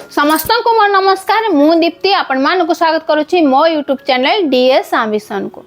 समस्त को मोर नमस्कार मु दीप्ति आपण मानक स्वागत करुच्ची मो यूट्यूब चैनल डीएस आंबिशन को।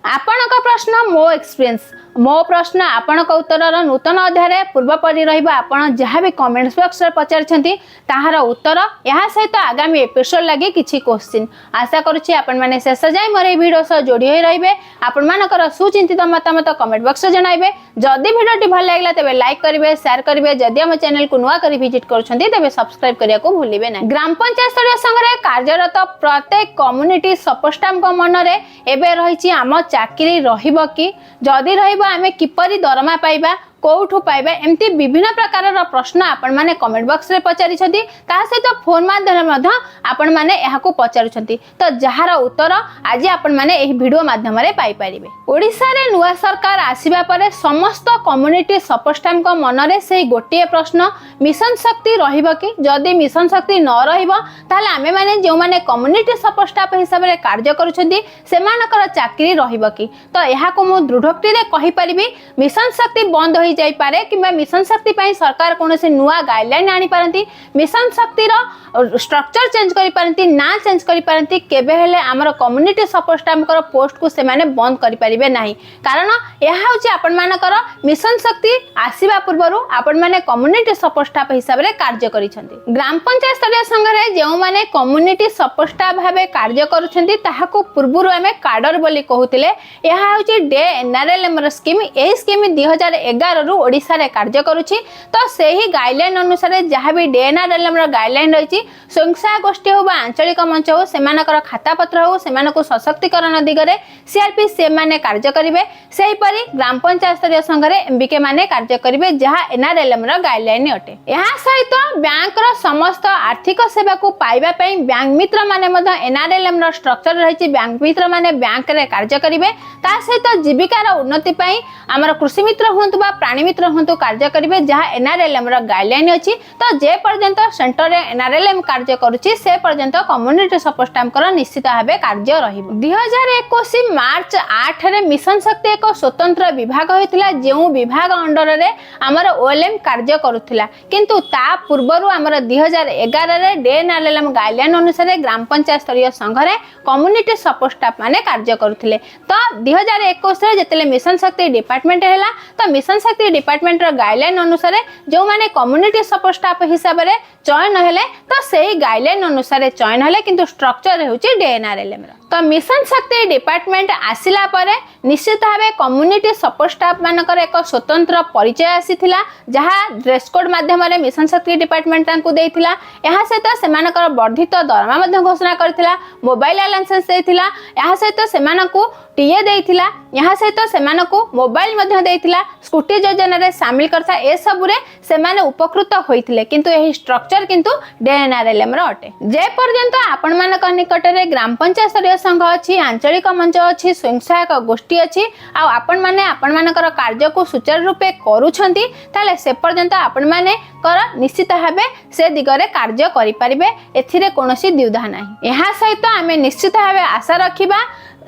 आपण का प्रश्न मो एक्सपीरियंस मो प्रश्न आपण उत्तर नूतन अध्याय पूर्व परि रहिबा आपण जहाँ भी कमेंट्स बॉक्स रे पचारछंती ताहार उत्तर या सहित आगामी एपिसोड लागि किछि क्वेश्चन आशा करुच्ची आपण माने शेष जाय मोर ए वीडियो सह जोड़ी होई रहिबे। आपण मानकर सुचिंतित मतामत कमेंट बॉक्स रे जणाइबे। जदि वीडियोटी भल लागला तबे लाइक करिवे शेयर करिवे। जदि हम चैनल को नुवा करी विजिट करछंती तबे सब्सक्राइब करिया को भूलिबे ना। ग्राम पंचायत स्तरीय संघरे कार्यरत प्रत्येक कम्युनिटी सपोर्ट स्टाफ को मन रे एबे रहिछि आम चाकरी रहिबो कि जदि रहिबो आमे किपरि दरमा पाइबा कोठू पाइबा एमती विभिन्न प्रकार प्रश्न आपण माने कमेंट बॉक्स रे पचारि छथि। ता सहित फोन माध्यम मध्य आपण माने एहा को पचारु छथि। तो जहार उत्तर आज आपण माने एही वीडियो माध्यम रे पाई परिबे। ओडिसा रे नुवा सरकार आसीबा परे समस्त कम्युनिटी सपोर्ट स्टाफ को मन रे सेही गोटिए प्रश्न मिशन शक्ति रहिबो कि जदि मिशन शक्ति न रहिबो ताले आमे माने जे माने कम्युनिटी सपोर्ट स्टाफ हिसाब रे कार्य करू छथि सेमानकर चाकरी रहिबो कि। तो एहा को मु दृढ़ोक्ति रे कहि परिबी मिशन शक्ति बंद होई जाई पारे किंबा मिशन शक्ति पई सरकार कोनोसी नुवा गाइडलाइन आनी पारंती मिशन शक्ति रो स्ट्रक्चर चेंज करि पारंती ना चेंज करि पारंती केबे हेले हमर कम्युनिटी सपोर्ट स्टाफ पोस्ट को से माने बंद करि परिबे नाही। कारण एहा होची आपण मानकर मिशन शक्ति आसीबा पूर्वरु आपण माने कम्युनिटी सपोर्ट स्टाफ हिसाब रे कार्य करिसंती। ग्राम पंचायत स्तरीय संघ रे जेउ माने कम्युनिटी सपोर्ट स्टाफ भाबे कार्य करूछंती ताहाको पूर्वरु हमें कार्डर बोली कहउतिले। एहा होची डे एनआरएलएम रो स्कीम ए स्कीम 2011 रु ओडिसा रे कार्य करूची। तो सेही गाइडलाइन अनुसार जहाँ भी डीएनआरएलएम रो गाइडलाइन रही स्वयंसहायक गोष्ठी हो आंचलिक मंच हो सेमानकर खाता पत्र हो सेमानको सशक्तिकरण दिगरे सीआरपी से माने कार्य करिवे। सेही परि ग्राम पंचायत स्तरीय संघ रे एमबीके माने कार्य करिवे जहाँ एनआरएलएम रो गाइडलाइन अटे। यहाँ सहित बैंक रो समस्त आर्थिक सेवा को पाइबा पई बैंक मित्र माने मध एनआरएलएम रो स्ट्रक्चर रही बैंक मित्र माने बैंक रे कार्य करिवे। ता सहित जीविका रो उन्नति पई हमर कृषि मित्र होंतु बा प्राणी मित्र होंतु कार्य करिवे जहाँ एनआरएलएम रो गाइडलाइन अछि। तो जे पर्यंत सेंटर रे एनआरएलएम कार्य करूची से पर्यंत कम्युनिटी सपोर्ट स्टाफ कर निश्चित भाबे कार्य रहिबो। 2021 मार्च 8 रे मिशन शक्ति एक स्वतंत्र विभाग होइतिला जेउ विभाग अंडर रे हमर ओएलएम कार्य करूथिला। किंतु ता पूर्वरु हमर 2011 रे डीएनआरएलएम गाइडलाइन अनुसार ग्राम पंचायत स्तरीय संघ रे कम्युनिटी सपोर्ट स्टाफ माने कार्य करूथिले। तो 2021 रे जेतेले मिशन शक्ति डिपार्टमेंट हैला तो मिशन शक्ति डिपार्टमेंट रो गाइडलाइन अनुसार जो माने कम्युनिटी सपोर्ट स्टाफ हिसाब रे चयन हेले तो सेही गाइडलाइन अनुसार चयन हेले किंतु स्ट्रक्चर होची डीएनआरएलएम रो। तो मिशन शक्ति डिपार्टमेंट आसिला परे निश्चित भावे कम्युनिटी सपोर्ट स्टाफ मानकर एक स्वतंत्र परिचय आसीथिला जहाँ ड्रेस कोड माध्यम रे मिशन शक्ति डिपार्टमेंट तांकु देइथिला। एहा सहित सेमानकर वर्धित दरमा मध्ये घोषणा करथिला मोबाइल लाइसेंस देइथिला। एहा सहित सेमानकु टीए देइथिला। यहाँ सहित सेमानकु मोबाइल मध्ये देइथिला स्कूटी योजना रे शामिल करथा। ए सबु रे सेमाने उपकृत होइथिले किंतु एही स्ट्रक्चर किंतु डीएनआरएलएम रो अटे। जे पर्यंत आपण मानक निकट रे ग्राम पंचायत स्तरीय संघ अछि आंचलिक मंच अछि स्वयंसहायक गोष्ठी अछि आ आपण माने आपण मानकर कार्य को सुचारू रूपे करूछंती ताले से पर्यंत आपण माने कर निश्चित भाबे से दिगरे कार्य करि परिबे। एथिरे कोनोसी द्विधा नाही। एहा सहित आमे निश्चित भाबे आशा रखिबा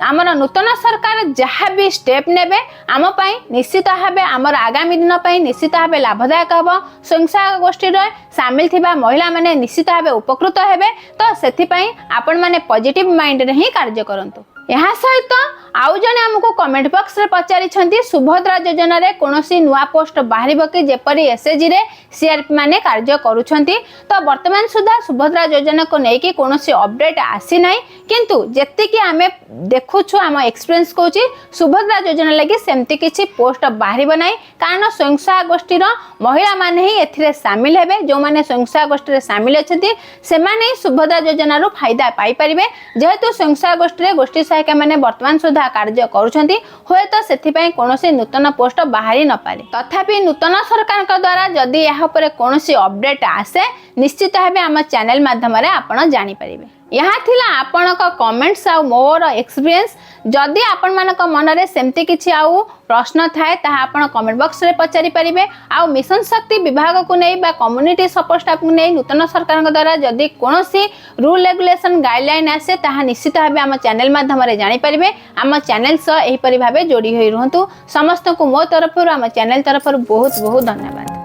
आमर नूतन सरकार जहाँ भी स्टेप नेबे आम पाई निश्चित भावे आमर आगामी दिन पाई निश्चित भावे लाभदायक हबो। स्वयंसहायक गोष्ठी रे शामिल थिबा महिला माने निश्चित भावे उपकृत हेबे। तो सेथि पई आपण माने पॉजिटिव माइंड रे ही कार्य करंतु। यहाँ सहित आउ जने हमको कमेंट बॉक्स रे पचारि छंती सुभद्रा योजना रे कोनोसी नुवा पोस्ट बाहरिबो कि जेपरि एसएजी रे सीआरपी माने कार्य करूछंती। तो वर्तमान सुधा सुभद्रा योजना को नै कि कोनोसी अपडेट आसी नै किंतु जेति कि आमे देखुछु आम एक्सपीरियंस कहूची सुभद्रा योजना लगी सेमती किछि पोस्ट बाहरिबो नै। कारण स्वयंसहायक गोष्ठी रो महिला माने ही एथिरे शामिल हेबे। जो माने स्वयंसहायक गोष्ठी रे शामिल अछथि से माने सुभद्रा योजना रो फायदा पाई परिबे। जेहेतु स्वयंसहायक गोष्ठी रे गोष्ठी सहायिका माने वर्तमान सुधा कार्य करूछंती होय तो सेथि पई कोनोसी नूतन पोस्ट बाहरी न पारे। तथापि नूतन सरकार का द्वारा जदि यहा पर कोनोसी अपडेट आसे निश्चित भाबे हम चैनल माध्यम रे आपण जानि परिबे। यहाँ थिला आपण का कमेंट्स आ मोर एक्सपीरियंस। जदि आपण मानक मन रे सेमती किछि आउ प्रश्न थाए ताहा आपण कमेंट बॉक्स रे पचारि परिबे। आ मिशन शक्ति विभाग को नै बा कम्युनिटी सपोर्ट स्टाफ को नै नूतन सरकार के द्वारा जदि कोनोसी रूल रेगुलेशन गाइडलाइन आसे ताहा निश्चित भाबे हम चैनल माध्यम रे जानि परिबे। हम चैनल सह एही परि भाबे जोड़ी होई रहंतु। समस्त को मो तरफ हम चैनल तरफ बहुत बहुत धन्यवाद।